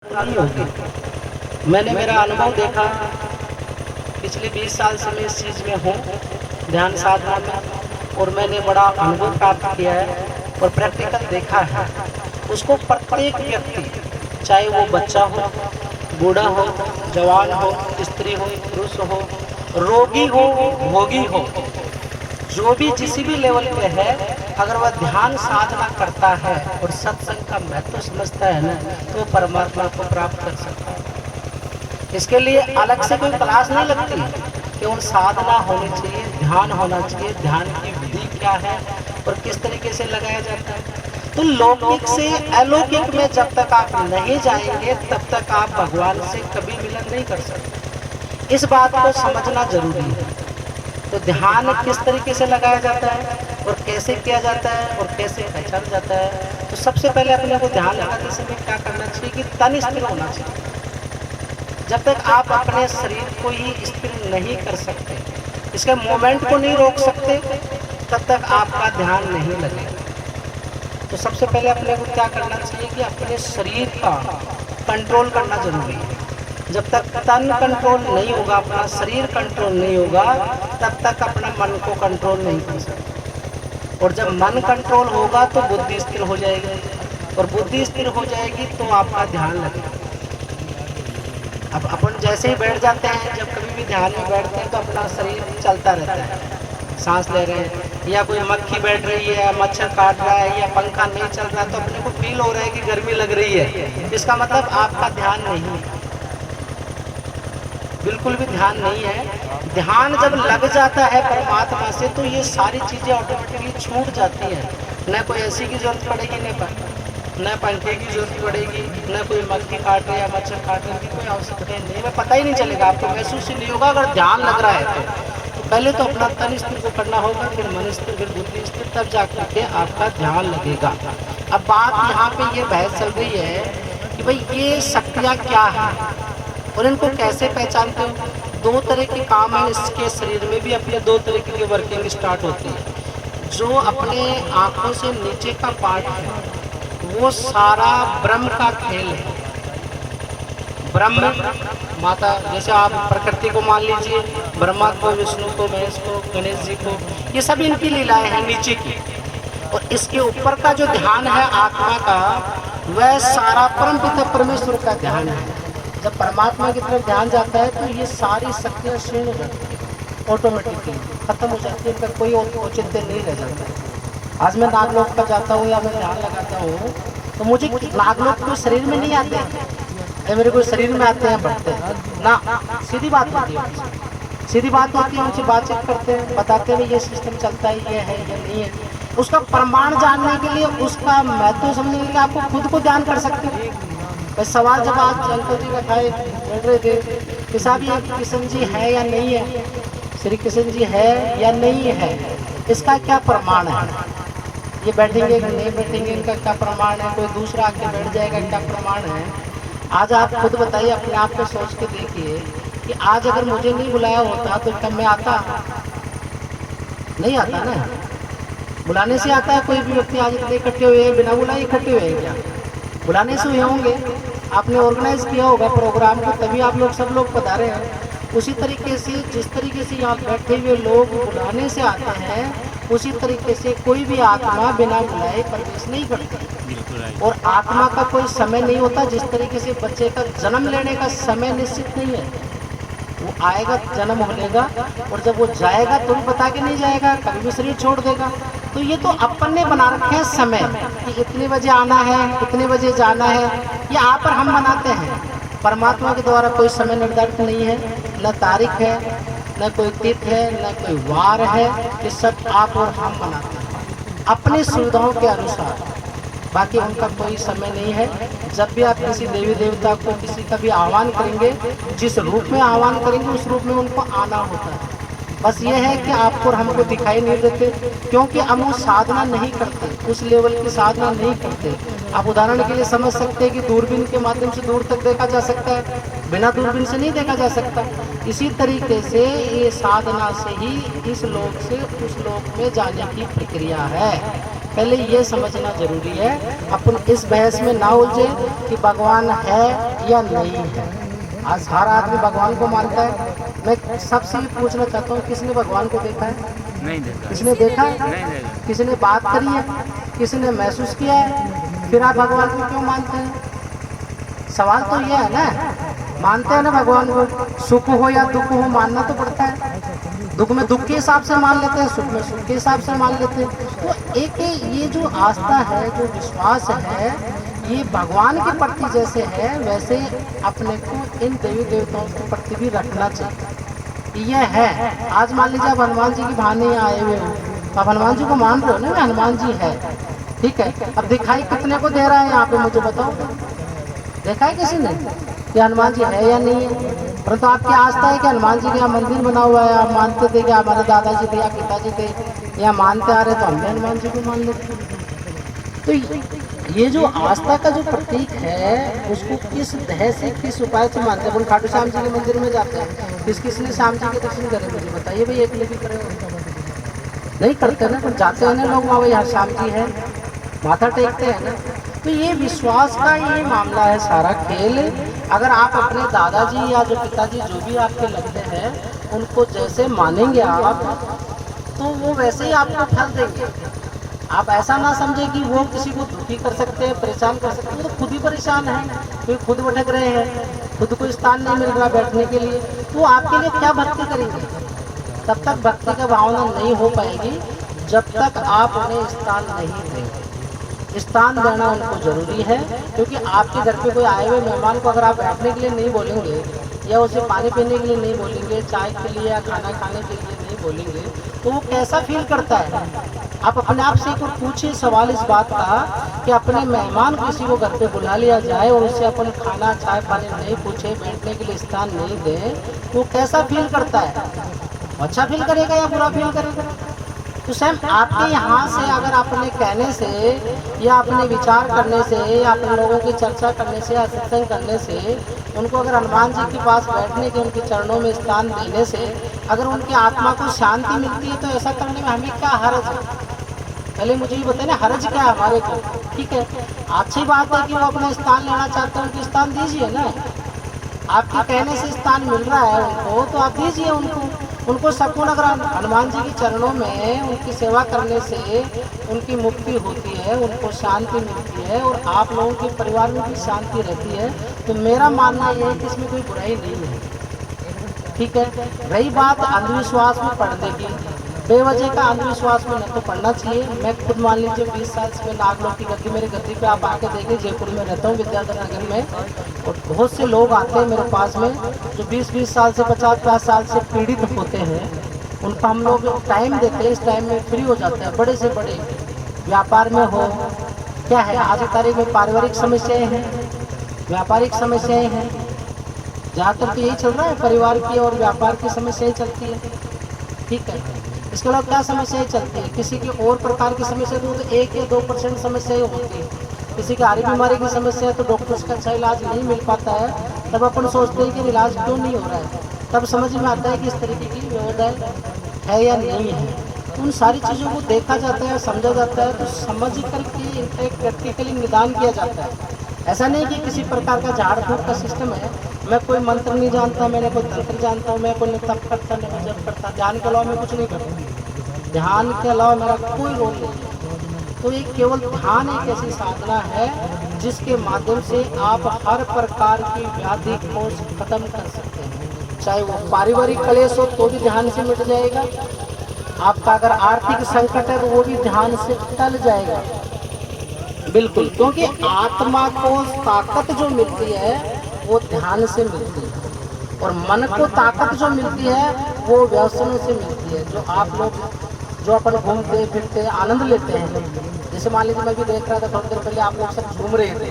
नहीं होगी। मैंने मेरा अनुभव देखा, पिछले 20 साल से मैं इस चीज़ में हूँ, ध्यान साधना में, और मैंने बड़ा अनुभव प्राप्त किया है और प्रैक्टिकल देखा है। उसको प्रत्येक व्यक्ति, चाहे वो बच्चा हो, बूढ़ा हो, जवान हो, स्त्री हो, पुरुष हो, रोगी हो, भोगी हो, जो भी जिस भी लेवल पे है, अगर वह ध्यान साधना करता है और सत्संग का महत्व समझता है ना, तो परमात्मा को प्राप्त कर सकता है। इसके लिए अलग से कोई क्लास नहीं लगती, केवल साधना होनी चाहिए, ध्यान होना चाहिए। ध्यान की विधि क्या है और किस तरीके से लगाया जाता है। तो लौकिक से अलौकिक में जब तक आप नहीं जाएंगे, तब तक आप भगवान से कभी मिलन नहीं कर सकते। इस बात को समझना जरूरी है। तो ध्यान किस तरीके से लगाया जाता है और कैसे किया जाता है और कैसे पहचाना जाता है। तो सबसे पहले अपने को ध्यान लगाने समय क्या करना चाहिए कि तन स्थिर होना चाहिए। जब तक आप अपने शरीर को ही स्थिर नहीं कर सकते, इसके मोमेंट को नहीं रोक सकते, तब तक आपका ध्यान नहीं लगेगा। तो सबसे पहले अपने को क्या करना चाहिए कि अपने शरीर का कंट्रोल करना जरूरी है। जब तक तन कंट्रोल नहीं होगा, अपना शरीर कंट्रोल नहीं होगा, तब तक अपना मन को कंट्रोल नहीं कर सकते। और जब मन कंट्रोल होगा तो बुद्धि स्थिर हो जाएगी, और बुद्धि स्थिर हो जाएगी तो आपका ध्यान लगेगा। अब अपन जैसे ही बैठ जाते हैं, जब कभी भी ध्यान में बैठते हैं तो अपना शरीर चलता रहता है, सांस ले रहे हैं, या कोई मक्खी बैठ रही है, मच्छर काट रहा है, या पंखा नहीं चल रहा है, तो अपने को फील हो रहा है कि गर्मी लग रही है। इसका मतलब आपका ध्यान नहीं है, बिल्कुल भी ध्यान नहीं है। ध्यान जब लग जाता है परमात्मा से, तो ये सारी चीज़ें ऑटोमेटिकली छूट जाती हैं। न कोई एसी की जरूरत पड़ेगी, न पंखे की जरूरत पड़ेगी, न कोई मक्खी काट रहे या मच्छर काटने की कोई आवश्यकता नहीं है। पता ही नहीं चलेगा, आपको महसूस ही नहीं होगा अगर ध्यान लग रहा है तो पहले तो अपना तन स्थिर को करना होगा, फिर मन स्थिर, फिर बुद्धि स्थिर, तब जाकर के आपका ध्यान लगेगा। अब बात यहाँ पे ये बहस चल रही है कि भाई ये शक्तियाँ क्या है और इनको कैसे पहचानते हो। दो तरह के काम है इसके शरीर में भी, अपने दो तरीके की वर्किंग स्टार्ट होती है। जो अपने आँखों से नीचे का पार्ट है, वो सारा ब्रह्म का खेल है। ब्रह्म माता, जैसे आप प्रकृति को मान लीजिए, ब्रह्मा को, विष्णु को, महेश को, गणेश जी को, ये सब इनकी लीलाएं हैं नीचे की। और इसके ऊपर का जो ध्यान है आत्मा का, वह सारा परम पिता परमेश्वर का ध्यान है। जब परमात्मा की तरफ ध्यान जाता है तो ये सारी शक्तियाँ क्षीण हो जाती हैं, ऑटोमेटिकली खत्म हो जाती है, इनका कोई औचित्य नहीं रह जाता। आज मैं नागलोक पर जाता हूँ या मैं ध्यान लगाता हूँ, तो मुझे नागलोक कोई शरीर में नहीं आते हैं, मेरे को शरीर में आते हैं, बढ़ते हैं ना। सीधी बात होती है, सीधी बात होती है, उनसे बातचीत करते हैं, बताते हैं ये सिस्टम चलता है, ये है, ये नहीं है। उसका प्रमाण जानने के लिए, उसका महत्व समझने के लिए आपको खुद को ध्यान कर सकते हैं। सवाल जब आज अंकल जी का खाए बैठ रहे थे कि साहब ये कृष्ण जी है या नहीं है, श्री कृष्ण जी है या नहीं है, इसका क्या प्रमाण है। ये बैठेंगे कि नहीं बैठेंगे, इनका क्या प्रमाण है। कोई दूसरा आके बैठ जाएगा, क्या प्रमाण है। आज आप खुद बताइए, अपने आप को सोच के देखिए कि आज अगर मुझे नहीं बुलाया होता तो क्या मैं आता? नहीं आता ना, बुलाने से आता है। कोई भी व्यक्ति आज इतने इकट्ठे हुए हैं, बिना बुलाए इकट्ठे हुए हैं, क्या बुलाने से हुए होंगे? आपने ऑर्गेनाइज किया होगा प्रोग्राम को, तभी आप लोग सब लोग बता रहे हैं। उसी तरीके से, जिस तरीके से यहाँ बैठे हुए लोग बुलाने से आते हैं, उसी तरीके से कोई भी आत्मा बिना बुलाए प्रवेश नहीं करती। और आत्मा का कोई समय नहीं होता। जिस तरीके से बच्चे का जन्म लेने का समय निश्चित नहीं है, वो आएगा, जन्म हो लेगा, और जब वो जाएगा तो भी बता के नहीं जाएगा, कभी भी शरीर छोड़ देगा। तो ये तो अपन ने बना रखे हैं समय कि इतने बजे आना है, इतने बजे जाना है, ये आप और हम बनाते हैं। परमात्मा के द्वारा कोई समय निर्धारित नहीं है, न तारीख है, न कोई तिथि है, न कोई वार है। ये सब आप और हम बनाते हैं अपनी सुविधाओं के अनुसार, बाकी उनका कोई समय नहीं है। जब भी आप किसी देवी देवता को किसी का भी आह्वान करेंगे, जिस रूप में आह्वान करेंगे उस रूप में उनको आना होता है। बस ये है कि आपको और हमको दिखाई नहीं देते, क्योंकि हम वो साधना नहीं करते, उस लेवल की साधना नहीं करते। आप उदाहरण के लिए समझ सकते हैं कि दूरबीन के माध्यम से दूर तक देखा जा सकता है, बिना दूरबीन से नहीं देखा जा सकता। इसी तरीके से ये साधना से ही इस लोक से उस लोक में जाने की प्रक्रिया है। पहले ये समझना जरूरी है, अपन इस बहस में ना उलझे कि भगवान है या नहीं है। आज हर आदमी भगवान को मानता है। मैं सबसे ये पूछना चाहता हूँ, किसने भगवान को देखा है? नहीं देखा। किसने देखा है? नहीं देखा। किसी ने बात करी है? किसी ने महसूस किया है? फिर आप भगवान को क्यों मानते हैं? सवाल तो ये है ना, मानते हैं ना भगवान को, सुख हो या दुख हो मानना तो पड़ता है। दुख में दुख के हिसाब से मान लेते हैं, सुख में सुख के हिसाब से मान लेते हैं। तो एक ये जो आस्था है, जो विश्वास है, ये भगवान के प्रति जैसे है वैसे अपने को इन देवी देवताओं के प्रति भी रखना चाहिए। यह है, आज मान लीजिए आप हनुमान जी की भाने आए हुए हो, आप हनुमान जी को मान रहे हो ना, हनुमान जी है, ठीक है। अब दिखाई कितने को दे रहा है यहाँ पे, मुझे बताओ, देखा है किसी ने कि हनुमान जी है या नहीं है? परंतु आपकी आस्था है कि हनुमान जी के यहाँ मंदिर बना हुआ है, आप मानते थे कि हमारे दादाजी थे या पिताजी थे, या मानते आ रहे तो हम भी हनुमान जी को मान लेते। तो ये जो आस्था का जो प्रतीक है, उसको किस ध्यय से, किस उपाय से मानते हैं? खाटू श्याम जी के मंदिर में जाते हैं, किसने श्याम जी के दर्शन करे? मुझे बताइए भाई, एक भी करे? नहीं करते ना, पर जाते हैं ना लोग, वहाँ भाई श्याम जी है, माथा टेकते हैं ना। तो ये विश्वास का ये मामला है सारा खेल। अगर आप अपने दादाजी या जो पिताजी जो भी आपके लगते हैं उनको जैसे मानेंगे आप, तो वो वैसे ही आपको फल देंगे। आप ऐसा ना समझें कि वो किसी को दुखी कर सकते हैं, परेशान कर सकते हैं। वो तो खुद ही परेशान है, क्योंकि खुद भटक रहे हैं, खुद को स्थान नहीं मिल रहा बैठने के लिए, तो आपके लिए क्या भक्ति करेंगे? तब तक भक्ति का भावना नहीं हो पाएगी जब तक आप उन्हें स्थान नहीं देंगे। स्थान देना उनको जरूरी है, क्योंकि आपके घर पे कोई आए हुए मेहमान को अगर आप बैठने के लिए नहीं बोलेंगे, या उसे पानी पीने के लिए नहीं बोलेंगे, चाय के लिए या खाना खाने के लिए नहीं बोलेंगे, तो वो कैसा फील करता है? आप अपने आप से एक पूछिए सवाल इस बात का कि अपने मेहमान किसी को घर पे बुला लिया जाए और उससे अपन खाना चाय पानी नहीं पूछे, बैठने के लिए स्थान नहीं दें, वो कैसा फील करता है? अच्छा फील करेगा या बुरा फील करेगा? तो सेम आपके यहाँ से अगर अपने कहने से या अपने विचार करने से या अपने लोगों की चर्चा करने से या सत्संग करने से उनको अगर हनुमान जी के पास बैठने के, उनके चरणों में स्थान देने से अगर उनकी आत्मा को शांति मिलती है, तो ऐसा करने में हमें क्या हर्ज है? पहले मुझे ये बताइए ना, हर्ज क्या है हमारे को? ठीक है, अच्छी बात है कि वो अपना स्थान लेना चाहते हैं, उनको स्थान दीजिए ना। आपके कहने से स्थान मिल रहा है उनको, तो आप दीजिए उनको सकून। अगर हनुमान जी के चरणों में उनकी सेवा करने से उनकी मुक्ति होती है, उनको शांति मिलती है और आप लोगों के परिवार में भी शांति रहती है, तो मेरा मानना यह है कि इसमें कोई बुराई नहीं है। ठीक है, रही बात अंधविश्वास में पढ़ने की, बेवजह का अंधविश्वास में न तो पढ़ना चाहिए। मैं खुद मान लीजिए 20 साल से मैं नागलोक की गद्दी, मेरे गद्दी पे आप आके देखिए, जयपुर में रहता हूँ विद्याधर नगर में, और बहुत से लोग आते हैं मेरे पास में जो 20-20 साल से 50-50 साल से पीड़ित होते हैं। उनको हम लोग टाइम देते हैं, इस टाइम में फ्री हो जाते हैं। बड़े से बड़े व्यापार में हो, क्या है आज की तारीख में पारिवारिक समस्याएँ हैं, व्यापारिक समस्याएँ हैं, ज़्यादातर तो यही चल रहा है, परिवार की और व्यापार की समस्याएँ चलती है। ठीक है, इसके अलावा क्या समस्याएं चलती है? किसी की और प्रकार की समस्या तो 1 या 2% समस्याएं होती है। किसी की हारी बीमारी की समस्या है तो डॉक्टर्स का अच्छा इलाज नहीं मिल पाता है, तब अपन सोचते हैं कि इलाज क्यों नहीं हो रहा है, तब समझ में आता है कि इस तरीके की व्यवस्था है या नहीं है। तो उन सारी चीज़ों को देखा जाता है, समझा जाता है, तो समझ करके एक प्रैक्टिकली निदान किया जाता है। ऐसा नहीं कि किसी प्रकार का झाड़ फूक का सिस्टम है, मैं कोई मंत्र नहीं जानता, मैंने कोई तंत्र जानता हूँ, मैं कोई तप करता नहीं, मैं जप करता, ध्यान के अलावा मैं कुछ नहीं करता, ध्यान के अलावा मेरा कोई रोल नहीं। तो ये केवल ध्यान एक ऐसी साधना है जिसके माध्यम से आप हर प्रकार की व्याधि को खत्म कर सकते हैं। चाहे वो पारिवारिक क्लेश हो तो भी ध्यान से मिट जाएगा, आपका अगर आर्थिक संकट है तो वो भी ध्यान से टल जाएगा। बिल्कुल, क्योंकि आत्मा को ताकत जो मिलती है वो ध्यान से मिलती है, और मन को ताकत जो मिलती है वो व्यसनों से मिलती है। जो आप लोग जो अपन घूमते फिरते आनंद लेते हैं, जैसे मान लीजिए मैं भी देख रहा था थोड़ी देर पहले, आप लोग सब घूम रहे थे,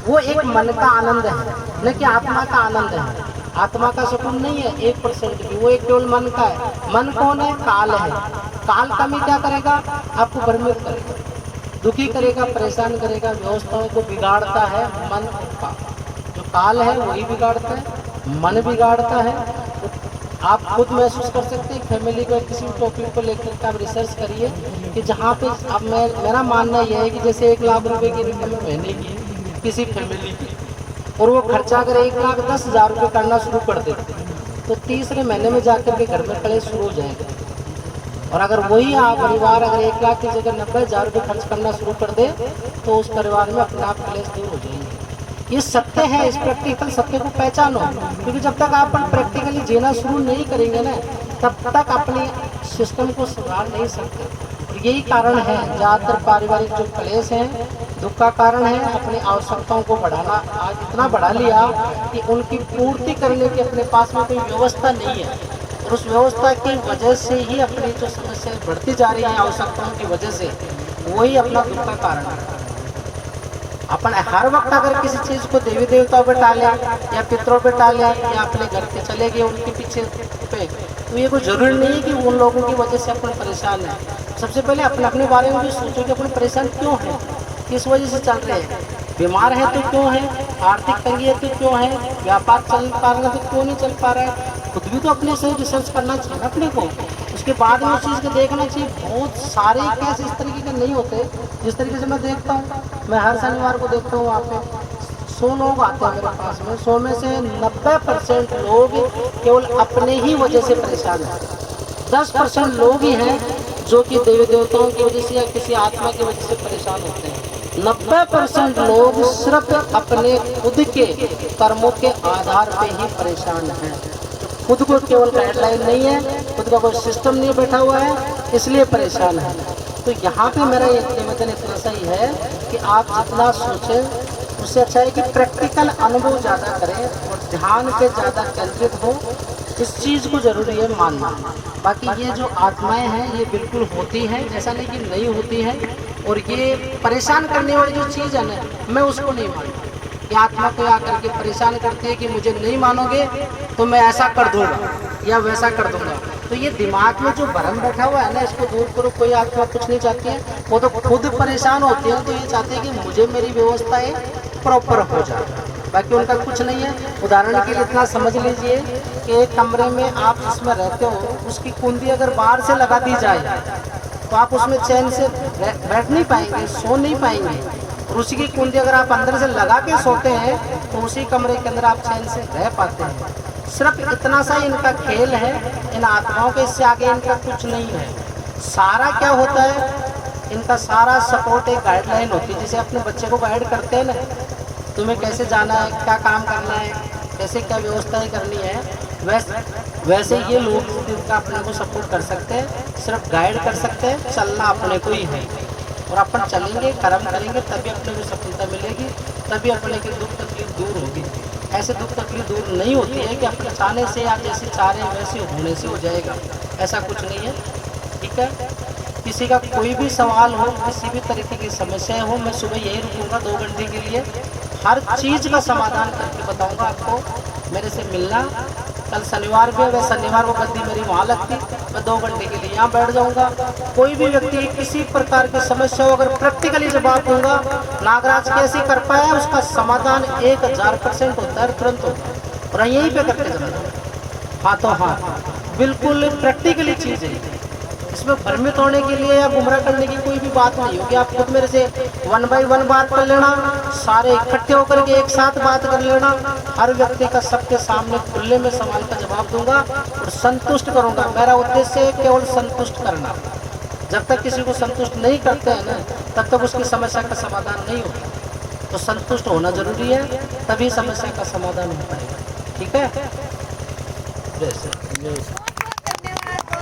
वो एक मन का आनंद है, न कि आत्मा का आनंद है। आत्मा का सुकून नहीं है 1% भी, वो एक केवल मन का है। मन कौन है? काल है। काल कमी क्या करेगा? आपको भ्रमित करेगा, दुखी करेगा, परेशान करेगा, व्यवस्थाओं को बिगाड़ता है। मन का जो काल है वही बिगाड़ता है, मन बिगाड़ता है। तो आप खुद महसूस कर सकते हैं। फैमिली को किसी टॉपिक को लेकर के आप रिसर्च करिए कि जहाँ पे अब मेरा मानना यह है कि जैसे 1 लाख रुपए की इनकम महीने की किसी फैमिली की, और वो खर्चा अगर 1,10,000 रुपये करना शुरू कर दे तो तीसरे महीने में जाकर के घर में कलेश शुरू हो जाएगा। और अगर वही परिवार अगर 1 लाख की जगह 90,000 रुपये खर्च करना शुरू कर दे तो उस परिवार में अपने आप कलेश दूर हो जाएंगे। ये सत्य है, इस प्रैक्टिकल सत्य को पहचानो, क्योंकि जब तक आप प्रैक्टिकली जीना शुरू नहीं करेंगे ना तब तक अपने सिस्टम को सुधार नहीं सकते। और यही कारण है ज़्यादातर पारिवारिक जो क्लेश हैं, दुख का कारण है अपनी आवश्यकताओं को बढ़ाना। आज इतना बढ़ा लिया कि उनकी पूर्ति करने की अपने पास में कोई व्यवस्था नहीं है, और उस व्यवस्था की वजह से ही अपनी जो समस्याएं बढ़ती जा रही हैं आवश्यकताओं की वजह से, वही अपना दुख का कारण है। अपन हर वक्त अगर किसी चीज़ को देवी देवताओं पे टालें या पितरों पे टालें या अपने घर के चले गए उनके पीछे पे, तो ये कोई ज़रूरी नहीं है कि उन लोगों की वजह से अपन परेशान हैं। सबसे पहले अपने बारे में भी सोचो कि अपन परेशान क्यों हैं, किस वजह से चल रहे हैं। बीमार है तो क्यों है, आर्थिक तंगी है तो क्यों है, व्यापार चल पा रहा है तो क्यों नहीं चल पा रहा है। खुद भी तो अपने से रिसर्च करना चाहिए अपने को, उसके बाद में उस चीज़ को देखना चाहिए। बहुत सारे केस इस तरीके के नहीं होते जिस तरीके से मैं देखता हूँ। मैं हर शनिवार को देखता हूँ वहाँ पे 100 लोग आते हैं मेरे पास में, 100 में से 90% लोग केवल अपने ही वजह से परेशान हैं। 10% लोग ही हैं जो कि देवी देवताओं की वजह से या किसी आत्मा की वजह से परेशान होते हैं। 90% लोग सिर्फ अपने खुद के कर्मों के आधार पे ही परेशान हैं। खुद को केवल गाइडलाइन नहीं है, खुद का कोई सिस्टम नहीं बैठा हुआ है, इसलिए परेशान है। तो यहाँ पे मेरा ये निवेदन इतना सा ही है कि आप जितना सोचें उससे अच्छा है कि प्रैक्टिकल अनुभव ज़्यादा करें और ध्यान पे ज़्यादा केंद्रित हो। इस चीज़ को ज़रूरी है मानना। बाकी ये जो आत्माएं हैं ये बिल्कुल होती हैं, ऐसा नहीं कि नहीं होती हैं। और ये परेशान करने वाली जो चीज़ है ना, मैं उसको नहीं मानता कि आत्मा को आकर के परेशान करती है कि मुझे नहीं मानोगे तो मैं ऐसा कर दूंगा या वैसा कर दूंगा। तो ये दिमाग में जो भ्रम बैठा हुआ है ना, इसको दूर करो। कोई आत्मा कुछ नहीं चाहती है, वो तो खुद परेशान होती है, तो ये चाहते हैं कि मुझे मेरी व्यवस्थाएं प्रॉपर हो जाए, बाकी उनका कुछ नहीं है। उदाहरण के लिए इतना समझ लीजिए कि एक कमरे में आप जिसमें रहते हो उसकी कुंडी अगर बाहर से लगा दी जाए तो आप उसमें चैन से बैठ नहीं पाएंगे, सो नहीं पाएंगे। और उसी की कुंडी अगर आप अंदर से लगा के सोते हैं तो उसी कमरे के अंदर आप चैन से रह पाते हैं। सिर्फ इतना सा इनका खेल है इन आत्माओं के, इससे आगे इनका कुछ नहीं है। सारा क्या होता है, इनका सारा सपोर्ट एक गाइडलाइन होती है। जैसे अपने बच्चे को गाइड करते हैं ना, तुम्हें कैसे जाना है, क्या काम करना है, कैसे क्या व्यवस्थाएं करनी है, वैसे ये लोग इनका अपने को सपोर्ट कर सकते हैं, सिर्फ गाइड कर सकते हैं। चलना अपने को ही है, और अपन चलेंगे, कर्म करेंगे, तभी अपने को सफलता मिलेगी, तभी अपने की दुख तकलीफ दूर होगी। ऐसे दुख तकलीफ दूर नहीं होती है कि अपने चाहने से आप जैसे चाह रहे हैं वैसे होने से हो जाएगा, ऐसा कुछ नहीं है। ठीक है, किसी का कोई भी सवाल हो, किसी भी तरीके की समस्या हो, मैं सुबह यही रुकूंगा 2 घंटे के लिए, हर चीज़ का समाधान करके बताऊंगा आपको। मेरे से मिलना। कल शनिवार भी है, वह शनिवार को गद्दी मेरी वहाँ लगती, मैं 2 घंटे के लिए यहाँ बैठ जाऊँगा। कोई भी व्यक्ति किसी प्रकार की समस्या हो, अगर प्रैक्टिकली जवाब दूंगा, नागराज कैसे कर पाया, उसका समाधान 1000% होता है, तुरंत होता है, और यहीं पे करके चला हाथों हाथ। बिल्कुल प्रैक्टिकली चीज़ है, इसमें भ्रमित होने के लिए या गुमराह करने की कोई भी बात नहीं होगी। आप खुद मेरे से 1 by 1 बात कर लेना, सारे इकट्ठे होकर के एक साथ बात कर लेना। हर व्यक्ति का सबके सामने खुले में सवाल का जवाब दूंगा और संतुष्ट करूंगा। मेरा उद्देश्य है केवल संतुष्ट करना। जब तक किसी को संतुष्ट नहीं करते हैं ना, तब तक उसकी समस्या का समाधान नहीं होता। तो संतुष्ट होना जरूरी है, तभी समस्या का समाधान हो पाएगा। ठीक है। जैसे